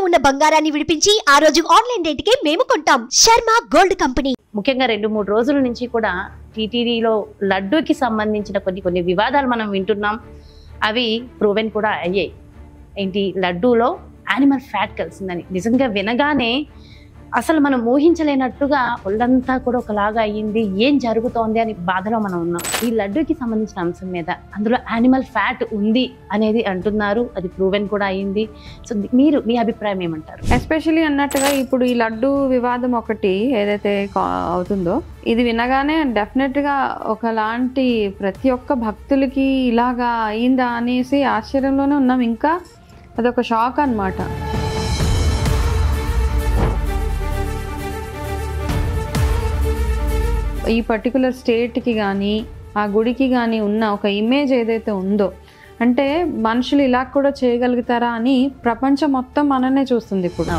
ఉన్న బంగారాన్ని విడిపించి ఆ రోజు ఆన్లైన్ రేటుకే మేము కొంటాం. Sharma gold company. ముఖ్యంగా 2-3 రోజుల నుంచి కూడా టీటీడీలో లడ్డూకి సంబంధించిన కొన్ని వివాదాలు మనం వింటున్నాం. అవి ప్రూవెన్ కూడా అయ్యాయి. ఏంటి, లడ్డూలో యానిమల్ ఫ్యాట్ కలిసిందని నిజంగా వినగానే అసలు మనం ఊహించలేనట్టుగా ఒళ్ళంతా కూడా ఒకలాగా అయ్యింది. ఏం జరుగుతోంది అని బాధలో మనం ఉన్నాం. ఈ లడ్డూకి సంబంధించిన అంశం మీద అందులో యానిమల్ ఫ్యాట్ ఉంది అనేది అంటున్నారు. అది ప్రూవెన్ కూడా అయ్యింది. సో మీ అభిప్రాయం ఏమంటారు? ఎస్పెషలీ అన్నట్టుగా ఇప్పుడు ఈ లడ్డు వివాదం ఒకటి ఏదైతే అవుతుందో ఇది వినగానే డెఫినెట్గా ఒకలాంటి ప్రతి ఒక్క భక్తులకి ఇలాగా అయిందా అనేసి ఆశ్చర్యంలోనే ఉన్నాం. ఇంకా అదొక షాక్ అన్నమాట. ఈ పర్టికులర్ స్టేట్కి కానీ ఆ గుడికి కానీ ఉన్న ఒక ఇమేజ్ ఏదైతే ఉందో, అంటే మనుషులు ఇలా కూడా చేయగలుగుతారా అని ప్రపంచం మొత్తం మననే చూస్తుంది ఇప్పుడు.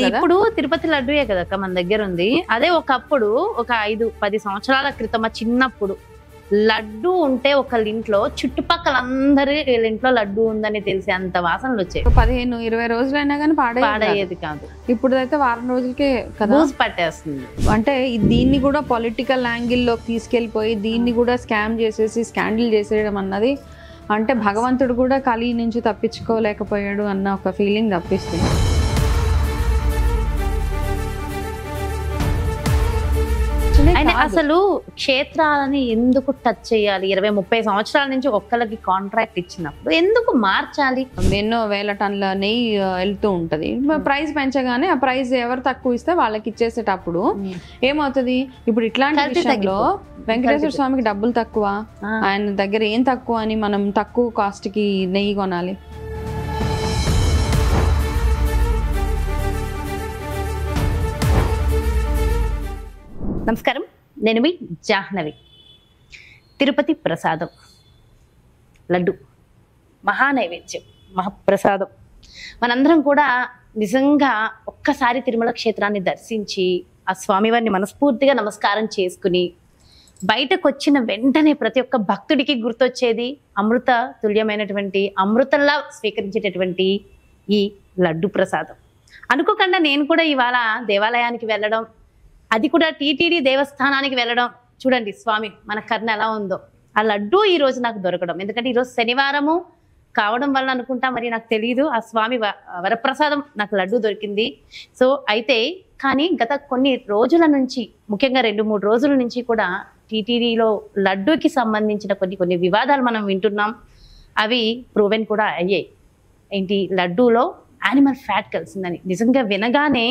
ఇప్పుడు తిరుపతి లడ్డూయే కదా మన దగ్గర ఉంది. అదే ఒకప్పుడు ఒక 5-10 సంవత్సరాల క్రితం చిన్నప్పుడు లడ్డు ఉంటే ఒకళ్ళ ఇంట్లో చుట్టుపక్కల అందరి ఇంట్లో లడ్డు ఉందని తెలిసి అంత వాసనలు వచ్చాయి. 15-20 రోజులైనా కానీ పాడయ్యేది కాదు. ఇప్పుడు అయితే వారం రోజులకే కదా పట్టేస్తుంది. అంటే దీన్ని కూడా పొలిటికల్ యాంగిల్లోకి తీసుకెళ్ళిపోయి దీన్ని కూడా స్కామ్ చేసేసి స్కాండిల్ చేసేయడం అన్నది, అంటే భగవంతుడు కూడా కలి నుంచి తప్పించుకోలేకపోయాడు అన్న ఒక ఫీలింగ్ తప్పిస్తుంది. అసలు క్షేత్రాలని ఎందుకు టచ్ చేయాలి? 20-30 సంవత్సరాల నుంచి ఒక్కళ్ళకి కాంట్రాక్ట్ ఇచ్చినప్పుడు ఎందుకు మార్చాలి? ఎన్నో వేల టన్నుల నెయ్యి వెళ్తూ ఉంటది. ప్రైస్ పెంచగానే ఆ ప్రైస్ ఎవరు తక్కువ ఇస్తే వాళ్ళకి ఇచ్చేసేటప్పుడు ఏమవుతుంది? ఇప్పుడు ఇట్లాంటి విషయంలో వెంకటేశ్వర స్వామికి డబ్బులు తక్కువ, ఆయన దగ్గర ఏం తక్కువ అని మనం తక్కువ కాస్ట్ కి నెయ్యి కొనాలి? నమస్కారం, నేను మీ జాహ్నవి. తిరుపతి ప్రసాదం లడ్డు మహానైవేద్యం, మహాప్రసాదం. మనందరం కూడా నిజంగా ఒక్కసారి తిరుమల క్షేత్రాన్ని దర్శించి ఆ స్వామివారిని మనస్ఫూర్తిగా నమస్కారం చేసుకుని బయటకు వచ్చిన వెంటనే ప్రతి ఒక్క భక్తుడికి గుర్తొచ్చేది అమృత తుల్యమైనటువంటి, అమృతంలా స్వీకరించేటటువంటి ఈ లడ్డు ప్రసాదం. అనుకోకుండా నేను కూడా ఇవాళ దేవాలయానికి వెళ్ళడం, అది కూడా టీటీడీ దేవస్థానానికి వెళ్ళడం, చూడండి స్వామి మన కర్ణ ఎలా ఉందో. ఆ లడ్డు ఈ రోజు నాకు దొరకడం, ఎందుకంటే ఈరోజు శనివారము కావడం వల్ల అనుకుంటా, మరి నాకు తెలియదు, ఆ స్వామి వరప్రసాదం నాకు లడ్డు దొరికింది. సో అయితే కానీ గత కొన్ని రోజుల నుంచి, ముఖ్యంగా 2-3 రోజుల నుంచి కూడా టీటీడీలో లడ్డూకి సంబంధించిన కొన్ని వివాదాలు మనం వింటున్నాం. అవి ప్రూవెన్ కూడా అయ్యాయి. ఏంటి, లడ్డూలో యానిమల్ ఫ్యాట్ కలిసిందని నిజంగా వినగానే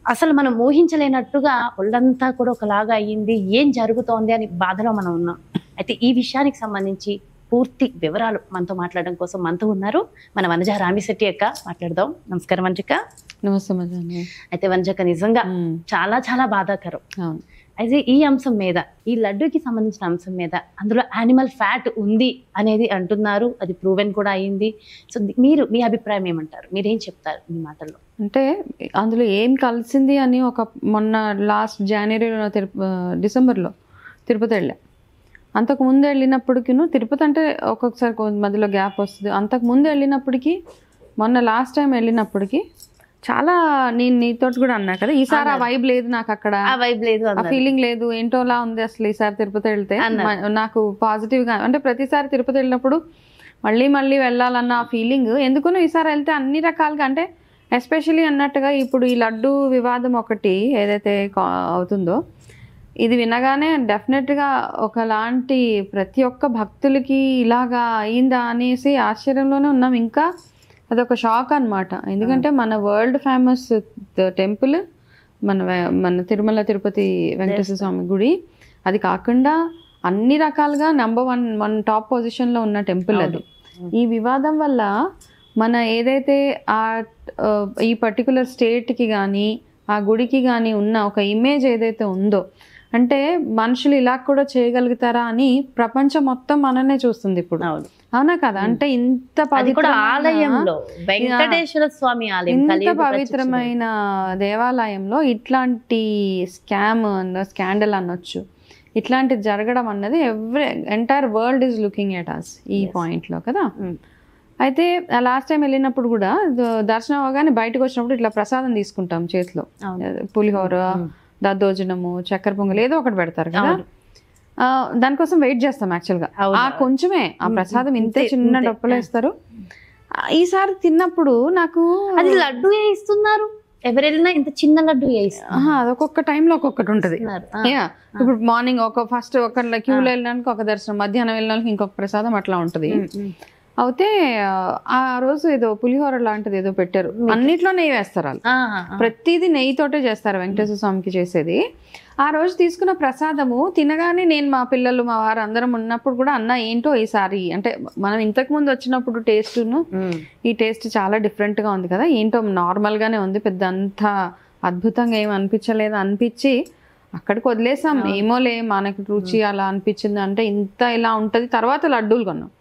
అసలు మనం ఊహించలేనట్టుగా ఒళ్ళంతా కూడా ఒకలాగా అయ్యింది. ఏం జరుగుతోంది అని బాధలో మనం ఉన్నాం. అయితే ఈ విషయానికి సంబంధించి పూర్తి వివరాలు మనతో మాట్లాడడం కోసం మనతో ఉన్నారు మన వనజ రామిశెట్టి అక్క. మాట్లాడదాం. నమస్కారం వనజక్క. నమస్తే. అయితే వనజక్క, నిజంగా చాలా చాలా బాధాకరం. అయితే ఈ అంశం మీద, ఈ లడ్డూకి సంబంధించిన అంశం మీద అందులో యానిమల్ ఫ్యాట్ ఉంది అనేది అంటున్నారు. అది ప్రూవెన్ కూడా అయ్యింది. సో మీ అభిప్రాయం ఏమంటారు? మీరేం చెప్తారు మీ మాటల్లో? అంటే అందులో ఏం కలిసింది అని మొన్న లాస్ట్ జనవరిలో డిసెంబర్లో తిరుపతి వెళ్ళా. అంతకు ముందు వెళ్ళినప్పటికీ, తిరుపతి అంటే ఒక్కొక్కసారి మధ్యలో గ్యాప్ వస్తుంది. అంతకు ముందు వెళ్ళినప్పటికీ, మొన్న లాస్ట్ టైం వెళ్ళినప్పటికీ చాలా, నేను నీతో కూడా అన్నా కదా, ఈసారి ఆ వైబ్ లేదు నాకు, అక్కడ ఆ వైబ్ లేదు, ఆ ఫీలింగ్ లేదు, ఏంటోలా ఉంది అసలు ఈసారి తిరుపతి వెళ్తే. నాకు పాజిటివ్గా, అంటే ప్రతిసారి తిరుపతి వెళ్ళినప్పుడు మళ్ళీ వెళ్ళాలన్న ఆ ఫీలింగ్ ఎందుకునో ఈసారి వెళ్తే అన్ని రకాలుగా, అంటే ఎస్పెషలీ అన్నట్టుగా ఇప్పుడు ఈ లడ్డు వివాదం ఒకటి ఏదైతే అవుతుందో ఇది వినగానే డెఫినెట్గా ఒకలాంటి ప్రతి ఒక్క భక్తులకి ఇలాగా అయిందా అనేసి ఆశ్చర్యంలోనే ఉన్నాం. ఇంకా అదొక షాక్ అన్నమాట. ఎందుకంటే మన వరల్డ్ ఫేమస్ టెంపుల్, మన తిరుమల తిరుపతి వెంకటేశ్వర స్వామి గుడి, అది కాకుండా అన్ని రకాలుగా నెంబర్ 1 టాప్ పొజిషన్లో ఉన్న టెంపుల్ అది. ఈ వివాదం వల్ల మన ఏదైతే ఈ పర్టికులర్ స్టేట్కి కానీ ఆ గుడికి కానీ ఉన్న ఒక ఇమేజ్ ఏదైతే ఉందో, అంటే మనుషులు ఇలా కూడా చేయగలుగుతారా అని ప్రపంచం మొత్తం మననే చూస్తుంది ఇప్పుడు. అవునా కదా? అంటే ఇంత పవిత్రమైన దేవాలయంలో ఇట్లాంటి స్కాండల్ అనొచ్చు, ఇట్లాంటిది జరగడం అన్నది entire world is looking at us ఈ పాయింట్లో కదా. అయితే లాస్ట్ టైం వెళ్ళినప్పుడు కూడా దర్శనం అవగానే బయటకు వచ్చినప్పుడు ఇట్లా ప్రసాదం తీసుకుంటాం చేతిలో, పులిహోర, దద్దోజనము, చక్కెర పొంగల్ ఏదో ఒకటి పెడతారు కదా. దానికోసం వెయిట్ చేస్తాం యాక్చువల్గా. ఆ కొంచెమే ఆ ప్రసాదం ఇంతే చిన్న డొప్పలు వేస్తారు. ఈసారి తిన్నప్పుడు నాకు అది లడ్డు ఇస్తున్నారు, ఎవరైనా ఇంత చిన్న లడ్డు అది ఒక్కొక్క టైంలో ఒక్కొక్కటి ఉంటుంది. ఇప్పుడు మార్నింగ్ ఫస్ట్ ఒక క్యూలో వెళ్ళడానికి ఒక దర్శనం, మధ్యాహ్నం వెళ్ళడానికి ఇంకొక ప్రసాదం అట్లా ఉంటుంది. అయితే ఆ రోజు ఏదో పులిహోర లాంటిది ఏదో పెట్టారు, అన్నిట్లో నెయ్యి వేస్తారు వాళ్ళు, ప్రతిదీ నెయ్యితోటే చేస్తారు వెంకటేశ్వర స్వామికి చేసేది. ఆ రోజు తీసుకున్న ప్రసాదము తినగానే నేను మా పిల్లలు మా వారు అందరం ఉన్నప్పుడు కూడా అన్న ఏంటో ఈసారి అంటే మనం ఇంతకు ముందు వచ్చినప్పుడు టేస్ట్ను ఈ టేస్ట్ చాలా డిఫరెంట్ గా ఉంది కదా, ఏంటో నార్మల్ గానే ఉంది, పెద్ద అంత అద్భుతంగా ఏం అనిపించలేదు అనిపించి అక్కడికి వదిలేసాం. ఏమోలే మనకి రుచి అలా అనిపించింది అంటే ఇంత ఇలా ఉంటది. తర్వాత లడ్డూలు కొన్నాం,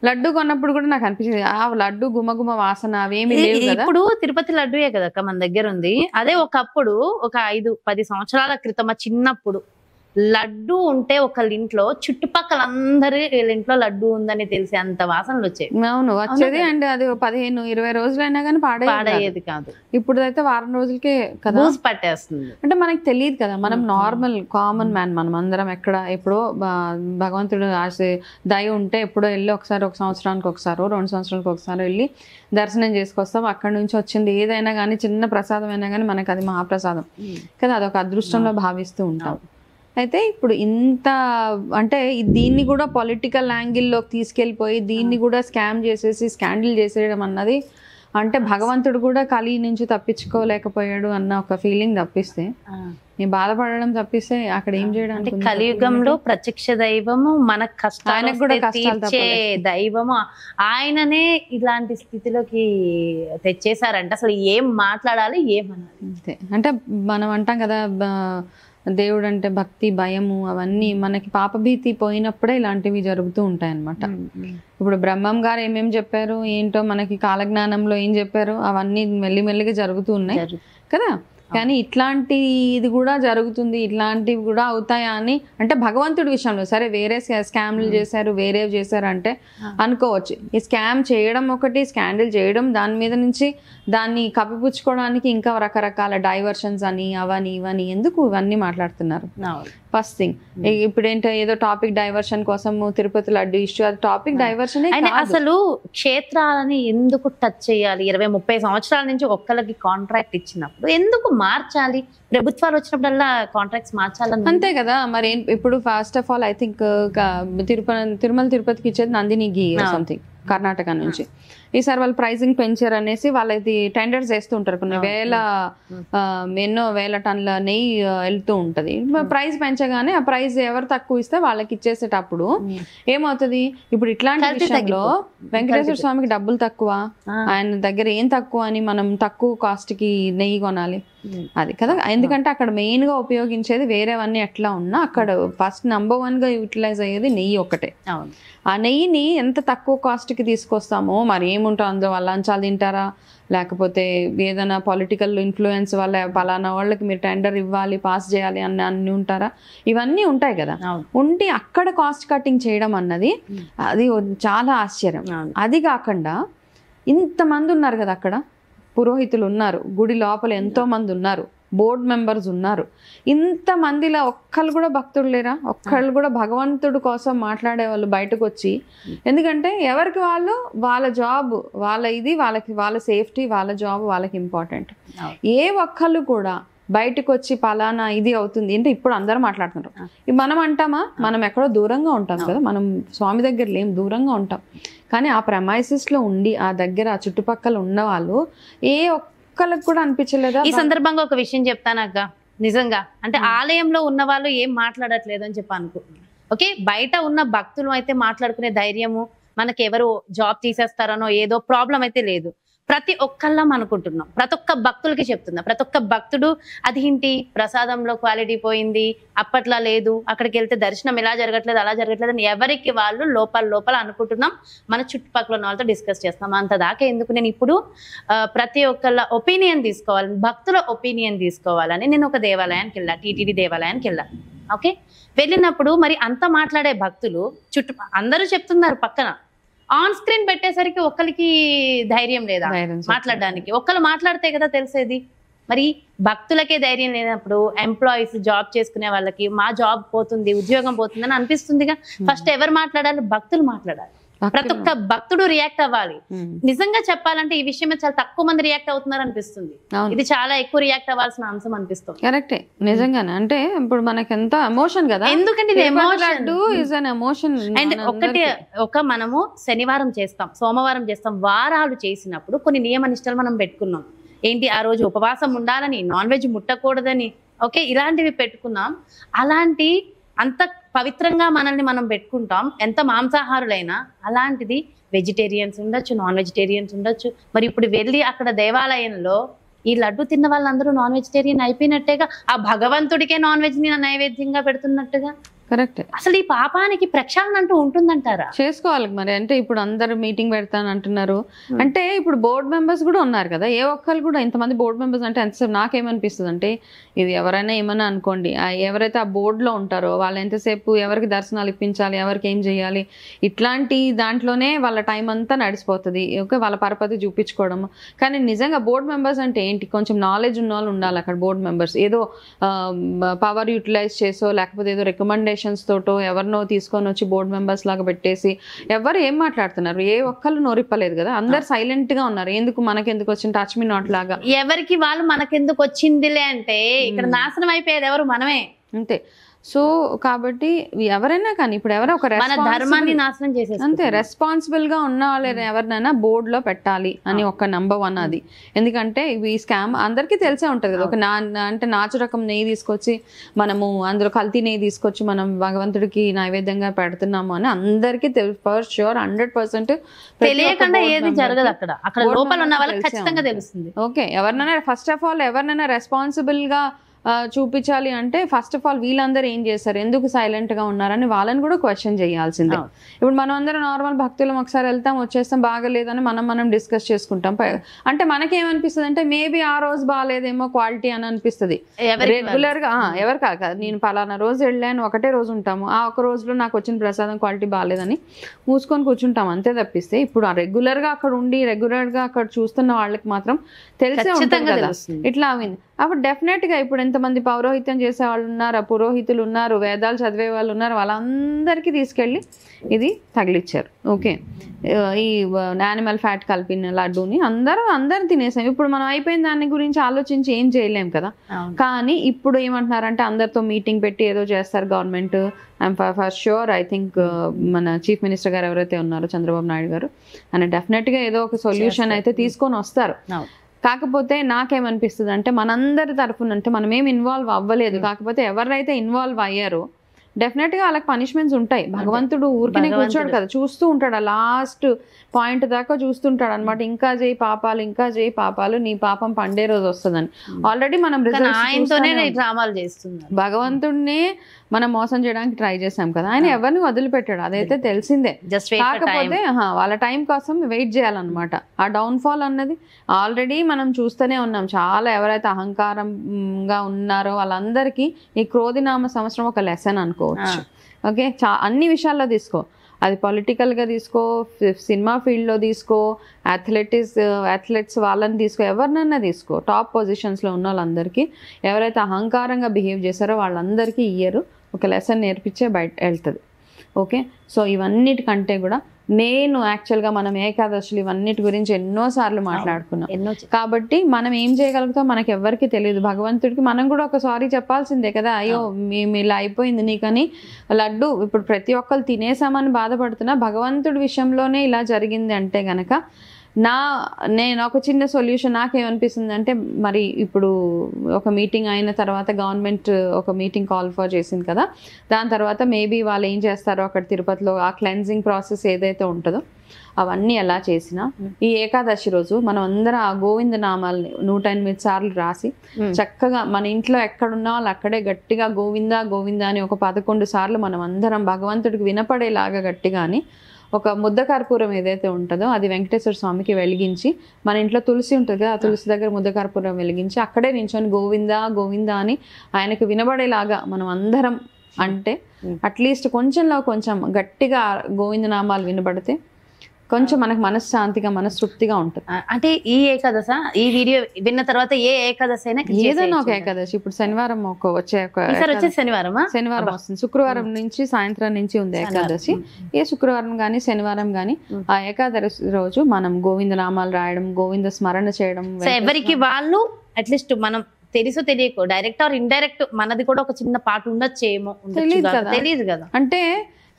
లడ్డు కొన్నప్పుడు కూడా నాకు అనిపించింది ఆ లడ్డు గుమగుమ వాసన అవేమి లేవు కదా. ఇప్పుడు తిరుపతి లడ్డూయే కదా మన దగ్గర ఉంది. అదే ఒకప్పుడు ఒక 5-10 సంవత్సరాల క్రితం చిన్నప్పుడు లడ్డు ఉంటే ఒకళ్ళ ఇంట్లో చుట్టుపక్కల అందరి వీళ్ళ ఇంట్లో లడ్డు ఉందని తెలిసి అంత వాసనలు వచ్చాయి. అవును వచ్చేది. అండ్ అది 15-20 రోజులైనా కానీ పాడయ్యేది కాదు. ఇప్పుడు అయితే వారం రోజులకే కదా పట్టేస్తుంది. అంటే మనకి తెలియదు కదా, మనం నార్మల్ కామన్ మ్యాన్, మనం అందరం ఎక్కడ ఎప్పుడో భగవంతుడు దయ ఉంటే ఎప్పుడో వెళ్ళి ఒకసారి, ఒక సంవత్సరానికి ఒకసారి 2 సంవత్సరాలకు ఒకసారి వెళ్ళి దర్శనం చేసుకొస్తాం. అక్కడ నుంచి వచ్చింది ఏదైనా కానీ చిన్న ప్రసాదం అయినా కానీ మనకు అది మహాప్రసాదం కదా, అదొక అదృష్టంలో భావిస్తూ ఉంటాం. అయితే ఇప్పుడు ఇంత అంటే దీన్ని కూడా పొలిటికల్ యాంగిల్లోకి తీసుకెళ్ళిపోయి దీన్ని కూడా స్కామ్ చేసేసి స్కాండిల్ చేసేయడం అన్నది అంటే భగవంతుడు కూడా కలి నుంచి తప్పించుకోలేకపోయాడు అన్న ఒక ఫీలింగ్ తప్పిస్తే, నేను బాధపడడం తప్పిస్తే అక్కడ ఏం చేయడానికి. కలియుగంలో ప్రత్యక్ష దైవము మన కష్టాలకు కూడా తీర్చే దైవము ఆయననే ఇలాంటి స్థితిలోకి తెచ్చేసారంటే అసలు ఏం మాట్లాడాలి ఏమనాలి. అంతే అంటే మనం అంటాం కదా దేవుడు అంటే భక్తి భయము అవన్నీ మనకి పాపభీతి పోయినప్పుడే ఇలాంటివి జరుగుతూ ఉంటాయి అన్నమాట. ఇప్పుడు బ్రహ్మం గారు ఏమేమి చెప్పారు ఏంటో మనకి కాలజ్ఞానంలో ఏం చెప్పారు అవన్నీ మెల్లిమెల్లిగా జరుగుతూ ఉన్నాయి కదా. కానీ ఇట్లాంటి ఇది కూడా జరుగుతుంది, ఇట్లాంటివి కూడా అవుతాయా అని అంటే భగవంతుడి విషయంలో సరే వేరే స్కామ్లు చేశారు వేరేవి చేశారు అంటే అనుకోవచ్చు. ఈ స్కామ్ చేయడం ఒకటి, స్కాండిల్ చేయడం, దాని మీద నుంచి దాన్ని కప్పిపుచ్చుకోవడానికి ఇంకా రకరకాల డైవర్షన్స్ అని అవని ఇవని ఎందుకు ఇవన్నీ మాట్లాడుతున్నారు. ఫస్ట్ థింగ్ ఇప్పుడు ఏంటో ఏదో టాపిక్ డైవర్షన్ కోసం తిరుపతి లడ్డు ఇష్యూ, అది టాపిక్ డైవర్షన్. అసలు క్షేత్రాలని ఎందుకు టచ్ చేయాలి? 20-30 సంవత్సరాల నుంచి ఒక్కరికి కాంట్రాక్ట్ ఇచ్చినప్పుడు ఎందుకు మార్చాలి? ప్రభుత్వాలు వచ్చినప్పుడల్లా కాంట్రాక్ట్స్ మార్చాలని అంతే కదా. మరి ఇప్పుడు first of all I think Tirumala తిరుపతికి ఇచ్చేది నందిని ఘీ సంథింగ్ కర్ణాటక నుంచి. ఈసారి వాళ్ళు ప్రైజింగ్ పెంచారు అనేసి వాళ్ళది టెండర్స్ వేస్తూ ఉంటారు, కొన్ని ఎన్నో వేల టన్నుల నెయ్యి వెళ్తూ ఉంటది. ప్రైస్ పెంచగానే ఆ ప్రైస్ ఎవరు తక్కువ ఇస్తే వాళ్ళకి ఇచ్చేసేటప్పుడు ఏమవుతుంది, ఇప్పుడు ఇట్లాంటి విషయంలో వెంకటేశ్వర స్వామికి డబ్బులు తక్కువ, ఆయన దగ్గర ఏం తక్కువ అని మనం తక్కువ కాస్ట్ కి నెయ్యి కొనాలి అది కదా. ఎందుకంటే అక్కడ మెయిన్ గా ఉపయోగించేది వేరేవన్నీ ఎట్లా ఉన్నా అక్కడ ఫస్ట్ నంబర్ 1 గా యూటిలైజ్ అయ్యేది నెయ్యి ఒకటే. ఆ నెయ్యిని ఎంత తక్కువ కాస్ట్ కి తీసుకొస్తామో మరి ఏముంటాం అందులో, వాళ్ళ లంచాలు తింటారా లేకపోతే ఏదైనా పొలిటికల్ ఇన్ఫ్లుయెన్స్ వల్ల పలానా వాళ్ళకి మీరు టెండర్ ఇవ్వాలి పాస్ చేయాలి అన్ని ఉంటారా, ఇవన్నీ ఉంటాయి కదా. ఉండి అక్కడ కాస్ట్ కటింగ్ చేయడం అన్నది అది చాలా ఆశ్చర్యం. అది కాకుండా ఇంతమంది ఉన్నారు కదా అక్కడ, పురోహితులు ఉన్నారు, గుడి లోపల ఎంతో మంది ఉన్నారు, బోర్డ్ మెంబర్స్ ఉన్నారు, ఇంతమందిలో ఒక్కళ్ళు కూడా భక్తుడు లేరా? ఒక్కళ్ళు కూడా భగవంతుడు కోసం మాట్లాడే వాళ్ళు బయటకు వచ్చి, ఎందుకంటే ఎవరికి వాళ్ళు వాళ్ళ జాబ్ వాళ్ళ ఇది వాళ్ళకి వాళ్ళ సేఫ్టీ వాళ్ళ జాబ్ వాళ్ళకి ఇంపార్టెంట్. ఏ ఒక్కళ్ళు కూడా బయటకు వచ్చి పలానా ఇది అవుతుంది అంటే ఇప్పుడు అందరూ మాట్లాడుతుంటారు. మనం అంటామా, మనం ఎక్కడో దూరంగా ఉంటాం కదా, మనం స్వామి దగ్గర లేం, దూరంగా ఉంటాం. కానీ ఆ ప్రెమైసెస్లో ఉండి ఆ దగ్గర ఆ చుట్టుపక్కల ఉన్న వాళ్ళు ఏ ఒక్కళ్ళకి కూడా అనిపించలేదా? ఈ సందర్భంగా ఒక విషయం చెప్తాను అక్క, నిజంగా అంటే ఆలయంలో ఉన్న వాళ్ళు ఏం మాట్లాడట్లేదు అని చెప్పి అనుకుంటున్నాను. ఓకే, బయట ఉన్న భక్తులు అయితే మాట్లాడుకునే ధైర్యము, మనకి ఎవరు జాబ్ తీసేస్తారనో ఏదో ప్రాబ్లం అయితే లేదు. ప్రతి ఒక్కళ్ళం అనుకుంటున్నాం, ప్రతి ఒక్క భక్తులకి చెప్తున్నా, ప్రతి ఒక్క భక్తుడు అది ఏంటి ప్రసాదంలో క్వాలిటీ పోయింది, అప్పట్లా లేదు, అక్కడికి వెళ్తే దర్శనం ఎలా జరగట్లేదు అలా జరగట్లేదు అని ఎవరికి వాళ్ళు లోపల అనుకుంటున్నాం. మన చుట్టుపక్కల ఉన్న వాళ్ళతో డిస్కస్ చేస్తున్నాం. అంత దాకా ఎందుకు, నేను ఇప్పుడు ప్రతి ఒక్కళ్ళ ఒపీనియన్ తీసుకోవాలి, భక్తుల ఒపీనియన్ తీసుకోవాలని నేను ఒక దేవాలయానికి వెళ్ళా, టీటీడీ దేవాలయానికి వెళ్ళా. ఓకే, వెళ్ళినప్పుడు మరి అంత మాట్లాడే భక్తులు చుట్టూ అందరూ చెప్తున్నారు పక్కన, ఆన్ స్క్రీన్ పెట్టేసరికి ఒక్కరికి ధైర్యం లేదా మాట్లాడడానికి? ఒక్కరు మాట్లాడితే కదా తెలిసేది. మరి భక్తులకే ధైర్యం లేనప్పుడు ఎంప్లాయీస్ జాబ్ చేసుకునే వాళ్ళకి మా జాబ్ పోతుంది, ఉద్యోగం పోతుందని అనిపిస్తుందిగా. ఫస్ట్ ఎవరు మాట్లాడాలి? భక్తులు మాట్లాడాలి. ప్రతి ఒక్క భక్తుడు రియాక్ట్ అవ్వాలి. నిజంగా చెప్పాలంటే ఈ విషయం చాలా తక్కువ మంది రియాక్ట్ అవుతున్నారు అనిపిస్తుంది. ఇది చాలా ఎక్కువ రియాక్ట్ అవ్వాల్సిన అంశం అనిపిస్తుంది. కరెక్టే, నిజంగానే. అంటే ఇప్పుడు మనకి ఎంత ఎమోషన్ కదా, ఎందుకంటే ఇది ఎమోషన్. అండ్ మనము శనివారం చేస్తాం, సోమవారం చేస్తాం, వారాలు చేసినప్పుడు కొన్ని నియమ నిష్టలు మనం పెట్టుకున్నాం. ఏంటి, ఆ రోజు ఉపవాసం ఉండాలని, నాన్ వెజ్ ముట్టకూడదని, ఓకే, ఇలాంటివి పెట్టుకున్నాం. అలాంటి అంత పవిత్రంగా మనల్ని మనం పెట్టుకుంటాం, ఎంత మాంసాహారులైనా. అలాంటిది వెజిటేరియన్స్ ఉండొచ్చు, నాన్ వెజిటేరియన్స్ ఉండొచ్చు. మరి ఇప్పుడు వెళ్ళి అక్కడ దేవాలయంలో ఈ లడ్డు తిన్న వాళ్ళందరూ నాన్ వెజిటేరియన్ అయిపోయినట్టేగా, ఆ భగవంతుడికే నాన్ వెజ్ ని నైవేద్యంగా పెడుతున్నట్టుగా. కరెక్ట్. అసలు ఈ పాపానికి ప్రక్షాళన అంటూ ఉంటుందంటారా? చేసుకోవాలి మరి. అంటే ఇప్పుడు అందరు మీటింగ్ పెడతాను అంటున్నారు. అంటే ఇప్పుడు బోర్డు మెంబర్స్ కూడా ఉన్నారు కదా, ఏ ఒక్కరు కూడా ఇంతమంది బోర్డు మెంబర్స్ అంటే ఎంతసేపు నాకేమనిపిస్తుంది అంటే, ఇది ఎవరైనా ఏమన్నా అనుకోండి, ఎవరైతే ఆ బోర్డులో ఉంటారో వాళ్ళు ఎంతసేపు ఎవరికి దర్శనాలు ఇప్పించాలి, ఎవరికి ఏం చేయాలి, ఇట్లాంటి దాంట్లోనే వాళ్ళ టైం అంతా నడిచిపోతుంది. ఓకే, వాళ్ళ పరపతి చూపించుకోవడం. కానీ నిజంగా బోర్డు మెంబర్స్ అంటే ఏంటి, కొంచెం నాలెడ్జ్ ఉన్న వాళ్ళు ఉండాలి అక్కడ. బోర్డు మెంబర్స్ ఏదో పవర్ యూటిలైజ్ చేసో లేకపోతే ఏదో రికమెండేషన్ తోటో ఎవరినో తీసుకొని వచ్చి బోర్డు మెంబర్స్ లాగా పెట్టేసి ఎవరు ఏం మాట్లాడుతున్నారు? ఏ ఒక్కళ్ళు నోరిప్పలేదు కదా, అందరు సైలెంట్ గా ఉన్నారు. ఎందుకు మనకెందుకు వచ్చింది, టచ్ మీ నాట్ లాగా. ఎవరికి వాళ్ళు మనకెందుకు వచ్చిందిలే అంటే ఇక్కడ నాశనం అయిపోయేది ఎవరు? మనమే. అంతే. సో కాబట్టి ఎవరైనా కానీ ఇప్పుడు ఎవరో ఒక ధర్మాన్ని నాశనం చేసేది అంతే. రెస్పాన్సిబుల్ గా ఉన్న వాళ్ళు ఎవరినైనా బోర్డు లో పెట్టాలి అని ఒక నంబర్ 1 అది. ఎందుకంటే ఈ స్కామ్ అందరికీ తెలిసే ఉంటది కదా. ఒక అంటే నాచు రకం నెయ్యి తీసుకొచ్చి మనము అందులో కల్తీ నెయ్యి తీసుకొచ్చి మనం భగవంతుడికి నైవేద్యంగా పెడుతున్నాము అని అందరికీ ఫర్ ష్యూర్ 100% తెలియకుండా ఏది జరగదు. అక్కడ లోపల ఉన్న వాళ్ళకి ఖచ్చితంగా తెలుస్తుంది. ఓకే, ఎవరినైనా ఫస్ట్ ఆఫ్ ఆల్ ఎవరినైనా రెస్పాన్సిబుల్ గా చూపించాలి అంటే ఫస్ట్ ఆఫ్ ఆల్ వీళ్ళందరూ ఏం చేస్తారు, ఎందుకు సైలెంట్ గా ఉన్నారని వాళ్ళని కూడా క్వశ్చన్ చేయాల్సిందే. ఇప్పుడు మనం అందరం నార్మల్ భక్తులం ఒకసారి వెళ్తాం వచ్చేస్తాం, బాగలేదని మనం డిస్కస్ చేసుకుంటాం. అంటే మనకేమనిపిస్తుంది అంటే మేబీ ఆ రోజు బాగాలేదేమో క్వాలిటీ అని అనిపిస్తుంది. రెగ్యులర్ గా ఎవరు కాదు, నేను పలానా రోజు వెళ్ళాను, ఒకటే రోజు ఉంటాము, ఆ ఒక రోజులో నాకు వచ్చిన ప్రసాదం క్వాలిటీ బాగాలేదని మూసుకొని కూర్చుంటాం అంతే తప్పిస్తే. ఇప్పుడు రెగ్యులర్ గా అక్కడ ఉండి రెగ్యులర్ గా అక్కడ చూస్తున్న వాళ్ళకి మాత్రం తెలిసే ఉంటుంది కదా ఇట్లా అయింది. అప్పుడు డెఫినెట్ గా ఇప్పుడు ఎంతమంది పౌరోహిత్యం చేసే వాళ్ళు ఉన్నారు, పురోహితులు ఉన్నారు, వేదాలు చదివే వాళ్ళు ఉన్నారు, వాళ్ళందరికీ తీసుకెళ్ళి ఇది తగిలిచ్చారు. ఓకే, ఈ యానిమల్ ఫ్యాట్ కలిపిన లడ్డూని అందరూ తినేసాం. ఇప్పుడు మనం అయిపోయిన దాని గురించి ఆలోచించి ఏం చేయలేం కదా. కానీ ఇప్పుడు ఏమంటున్నారంటే అందరితో మీటింగ్ పెట్టి ఏదో చేస్తారు government. I'm for sure I think మన చీఫ్ మినిస్టర్ గారు ఎవరైతే ఉన్నారో చంద్రబాబు నాయుడు గారు, ఆయన డెఫినెట్ గా ఏదో ఒక సొల్యూషన్ అయితే తీసుకొని వస్తారు. కాకపోతే నాకేమనిపిస్తుంది అంటే మనందరి తరఫున అంటే మనం ఏం ఇన్వాల్వ్ అవ్వలేదు. కాకపోతే ఎవరైతే ఇన్వాల్వ్ అయ్యారో డెఫినెట్ గా వాళ్ళకి పనిష్మెంట్స్ ఉంటాయి. భగవంతుడు ఊరికనే కూర్చోడు కదా, చూస్తూ ఉంటాడు. లాస్ట్ పాయింట్ దాకా చూస్తుంటాడు అనమాట. ఇంకా చేయి పాపాలు, ఇంకా చేయి పాపాలు, నీ పాపం పండే రోజు వస్తుందని. ఆల్రెడీ మనం డ్రామాలు చేస్తున్నాం. భగవంతుడినే మనం మోసం చేయడానికి ట్రై చేసాం కదా, ఆయన ఎవరిని వదిలిపెట్టాడు, అదైతే తెలిసిందే. కాకపోతే వాళ్ళ టైం కోసం వెయిట్ చేయాలన్నమాట. ఆ డౌన్ ఫాల్ అన్నది ఆల్రెడీ మనం చూస్తూనే ఉన్నాం. చాలా ఎవరైతే అహంకారంగా ఉన్నారో వాళ్ళందరికీ ఈ క్రోధినామ సంవత్సరం ఒక లెసన్ అనుకోవచ్చు. ఓకే, అన్ని విషయాల్లో తీసుకో, అది పొలిటికల్గా తీసుకో, సినిమా ఫీల్డ్లో తీసుకో, అథ్లెట్స్ వాళ్ళని తీసుకో, ఎవరినైనా తీసుకో. టాప్ పొజిషన్స్లో ఉన్న వాళ్ళందరికీ ఎవరైతే అహంకారంగా బిహేవ్ చేశారో వాళ్ళందరికీ ఇయర్ ఒక లెసన్ నేర్పించే బయట వెళ్తుంది. ఓకే, సో ఇవన్నిటికంటే కూడా నేను యాక్చువల్గా మనం ఏకాదశులు ఇవన్నిటి గురించి ఎన్నోసార్లు మాట్లాడుకున్నాం. కాబట్టి మనం ఏం చేయగలుగుతాం మనకి ఎవరికి తెలియదు. భగవంతుడికి మనం కూడా ఒక సారీ చెప్పాల్సిందే కదా, అయ్యో మేము ఇలా అయిపోయింది నీకని. లడ్డు ఇప్పుడు ప్రతి ఒక్కరు తినేసామని బాధపడుతున్నా, భగవంతుడి విషయంలోనే ఇలా జరిగింది అంటే గనక నేను ఒక చిన్న సొల్యూషన్ నాకేమనిపిస్తుంది అంటే, మరి ఇప్పుడు ఒక మీటింగ్ అయిన తర్వాత గవర్నమెంట్ ఒక మీటింగ్ కాల్ ఫర్ చేసింది కదా, దాని తర్వాత మేబీ వాళ్ళు ఏం చేస్తారో అక్కడ తిరుపతిలో ఆ క్లెన్జింగ్ ప్రాసెస్ ఏదైతే ఉంటుందో అవన్నీ ఎలా చేసినా ఈ ఏకాదశి రోజు మనం అందరం ఆ గోవింద నామాలని 108 సార్లు రాసి చక్కగా మన ఇంట్లో ఎక్కడున్నా వాళ్ళు అక్కడే గట్టిగా గోవింద గోవింద అని ఒక 11 సార్లు మనం అందరం భగవంతుడికి వినపడేలాగా గట్టిగా అని ఒక ముద్ద కర్పూరం ఏదైతే ఉంటుందో అది వెంకటేశ్వర స్వామికి వెలిగించి, మన ఇంట్లో తులసి ఉంటుంది కదా, ఆ తులసి దగ్గర ముద్ద కర్పూరం వెలిగించి అక్కడే నించొని గోవింద గోవింద అని ఆయనకు వినబడేలాగా మనం అందరం అంటే అట్లీస్ట్ కొంచెంలో కొంచెం గట్టిగా గోవిందనామాలు వినబడితే కొంచెం మనకు మనశ్శాంతిగా మనస్తృప్తిగా ఉంటుంది. అంటే ఈ ఏకాదశ ఈ వీడియో విన్న తర్వాత ఏ ఏకాదశి అయినా ఏదైనా ఒక ఏకాదశి, ఇప్పుడు శనివారం వచ్చే శనివారం వస్తుంది, శుక్రవారం నుంచి సాయంత్రం నుంచి ఉంది ఏకాదశి. ఏ శుక్రవారం గానీ శనివారం గానీ ఆ ఏకాదశి రోజు మనం గోవిందనామాలు రాయడం, గోవింద స్మరణ చేయడం. ఎవరికి వాళ్ళు అట్లీస్ట్ మనం తెలుసు తెలియకు డైరెక్ట్ ఆర్ ఇండైరెక్ట్ మనది కూడా ఒక చిన్న పాట ఉండొచ్చేమో, తెలియదు కదా. అంటే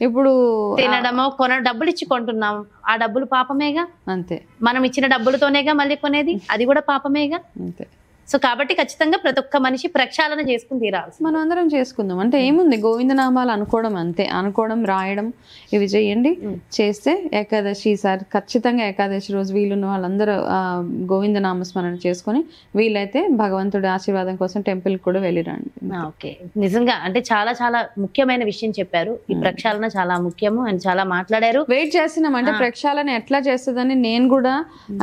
ఇప్పుడు తినడమో డబ్బులు ఇచ్చి కొంటున్నాము, ఆ డబ్బులు పాపమేగా. అంతే, మనం ఇచ్చిన డబ్బులతోనేగా మళ్ళీ కొనేది, అది కూడా పాపమేగా. అంతే. సో కాబట్టి ఖచ్చితంగా ప్రతి ఒక్క మనిషి ప్రక్షాళన చేసుకుని తీరాలి. మనం అందరం చేసుకుందాం. అంటే ఏముంది, గోవిందనామాలు అనుకోవడం అంతే, అనుకోవడం, రాయడం, ఇవి చేయండి. చేస్తే ఏకాదశి ఈసారి ఖచ్చితంగా ఏకాదశి రోజు వీలున్న వాళ్ళందరూ గోవిందనామ స్మరణ చేసుకొని వీలైతే భగవంతుడి ఆశీర్వాదం కోసం టెంపుల్ కూడా వెళ్ళిరండి. ఓకే, నిజంగా అంటే చాలా చాలా ముఖ్యమైన విషయం చెప్పారు. ఈ ప్రక్షాళన చాలా ముఖ్యము అని చాలా మాట్లాడారు. వెయిట్ చేస్తున్నాం అంటే ప్రక్షాళన ఎట్లా చేస్తుందని నేను కూడా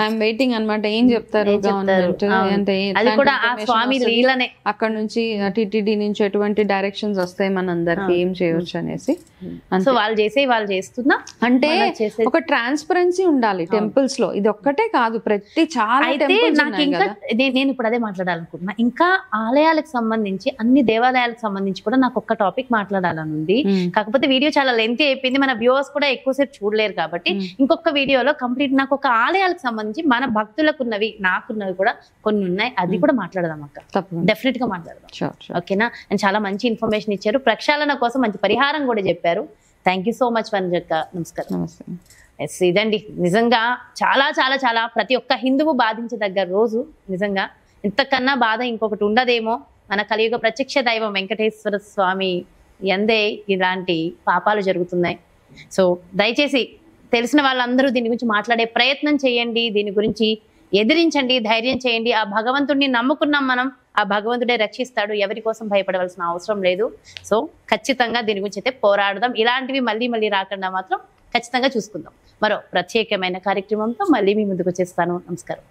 ఐఎమ్ వెయిటింగ్ అనమాట. ఏం చెప్తారు గవర్నమెంట్ అంటే కూడా ఆ స్వామి లీలనే, అక్కడ నుంచి టిటిడి నుంచి ఎటువంటి డైరెక్షన్స్ వస్తాయి మన అందరికి ఏం చేయొచ్చు అనేసి. సో వాళ్ళు చేస్తున్నా అంటే ఒక ట్రాన్స్పరెన్సీ ఉండాలి టెంపుల్స్ లో. ఇది ఒక్కటే కాదు, ప్రతి చాలా నాకు ఇంకా నేను ఇప్పుడు అదే మాట్లాడాలనుకుంటున్నా. ఇంకా ఆలయాలకు సంబంధించి అన్ని దేవాలయాలకు సంబంధించి కూడా నాకు ఒక్క టాపిక్ మాట్లాడాలని ఉంది. కాకపోతే వీడియో చాలా లెంతీ అయిపోయింది, మన వ్యూవర్స్ కూడా ఎక్కువసేపు చూడలేరు. కాబట్టి ఇంకొక వీడియోలో కంప్లీట్ నాకు ఒక ఆలయాలకు సంబంధించి మన భక్తులకు ఉన్నవి నాకున్నవి కూడా కొన్ని ఉన్నాయి, అది కూడా మాట్లాడదాం అక్క. డెఫినెట్ గా మాట్లాడదాం. ఓకేనా? అండ్ చాలా మంచి ఇన్ఫర్మేషన్ ఇచ్చారు, ప్రక్షాళన కోసం మంచి పరిహారం కూడా చెప్పారు. థ్యాంక్ యూ సో మచ్ వనజక్క. నమస్కారం. ఎస్, ఇదండి నిజంగా చాలా చాలా చాలా ప్రతి ఒక్క హిందువు బాధించదగ్గ రోజు. నిజంగా ఇంతకన్నా బాధ ఇంకొకటి ఉండదేమో. మన కలియుగ ప్రత్యక్ష దైవం వెంకటేశ్వర స్వామి ఎందే ఇలాంటి పాపాలు జరుగుతున్నాయి. సో దయచేసి తెలిసిన వాళ్ళందరూ దీని గురించి మాట్లాడే ప్రయత్నం చేయండి, దీని గురించి ఎదిరించండి, ధైర్యం చేయండి. ఆ భగవంతుడిని నమ్ముకున్నాం మనం, ఆ భగవంతుడే రక్షిస్తాడు, ఎవరి కోసం భయపడవలసిన అవసరం లేదు. సో ఖచ్చితంగా దీని గురించి అయితే పోరాడదాం. ఇలాంటివి మళ్ళీ మళ్ళీ రాకుండా మాత్రం ఖచ్చితంగా చూసుకుందాం. మరో ప్రత్యేకమైన కార్యక్రమంతో మళ్ళీ మీ ముందుకు వచ్చేస్తాను. నమస్కారం.